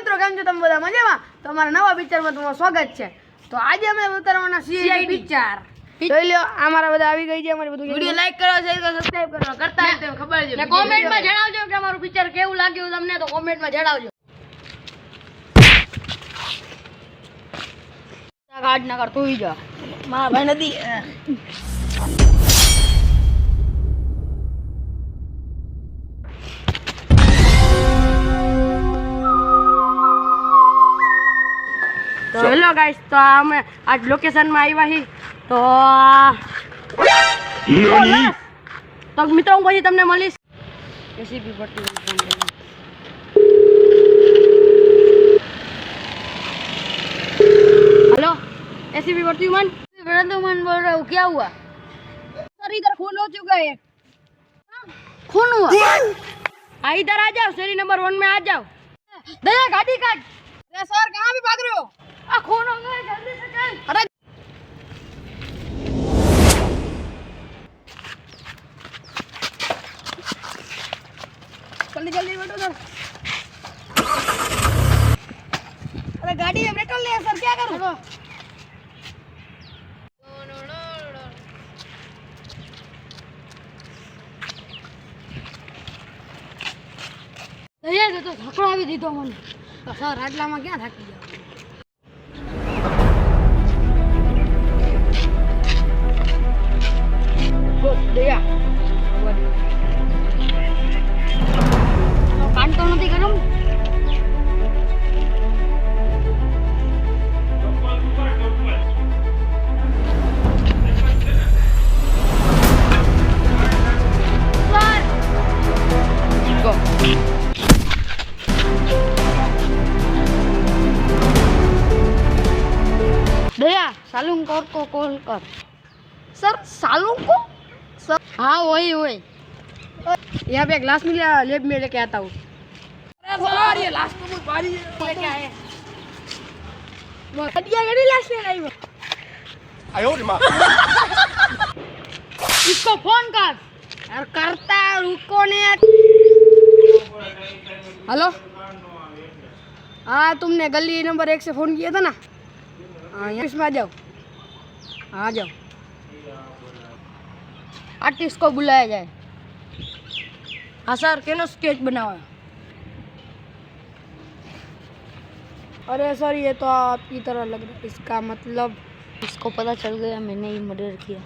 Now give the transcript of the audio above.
મિત્રો કેમ છો તમે બધા મજામાં? તો અમારા નવા પિક્ચરમાં તમારું સ્વાગત છે। તો આજે અમે ઉતારવાના સીઆઈડી પિક્ચર જોઈ લો। અમારા બધા આવી ગઈ છે। અમારી બધું વિડિયો લાઈક કરો, શેર કરો, સબસ્ક્રાઇબ કરો, કરતા હોય તો ખબર છે। ને કોમેન્ટમાં જણાવજો કે અમારું પિક્ચર કેવું લાગ્યું તમને, તો કોમેન્ટમાં જણાવજો। ગાડ ના કર તું જા મારા ભાઈ નદી तो हेलो गाइस, तो हम आज लोकेशन में आया ही तो मित्रों પછી તમને મળીશ। એસીપી ભટ્ટી हेलो एसीपी वर्तमान बोल रहा हूँ, क्या हुआ सर? इधर खून हो चुका है। खून हुआ? हाँ इधर आ जाओ, शेरी नंबर 1 में आ जाओ। दया गाड़ी काट। अरे सर कहाँ भी भाग रहे हो? खून हो गया, जल्दी से चल। अरे जल्दी जल्दी बैठो सर। अरे गाड़ी में पेट्रोल नहीं है सर, क्या करूं? दया तो धक्को આવી દીધો મને। સર આટલામાં ક્યાં થાકી જાવ? દયા કાંટો નથી ગરમ? दया सालून को कॉल कर। सर सालून को? सर हाँ वही वही। यहाँ पे ग्लास में लेब में लेके आता हूँ। अरे सर ये लास्ट में बहुत भारी लेके आए। घटिया गाड़ी लास्ट में लाई मैं। आयो रे माँ। इसको फोन कर। यार करता रुको ने। हेलो हाँ तुमने गली नंबर 1 से फोन किया था ना? हाँ यहाँ में आ जाओ। हाँ आ जाओ। आर्टिस्ट को बुलाया जाए। हाँ सर केनो स्केच बनाओ। अरे सर ये तो आपकी तरह लग रहा है। इसका मतलब इसको पता चल गया मैंने ही मर्डर किया।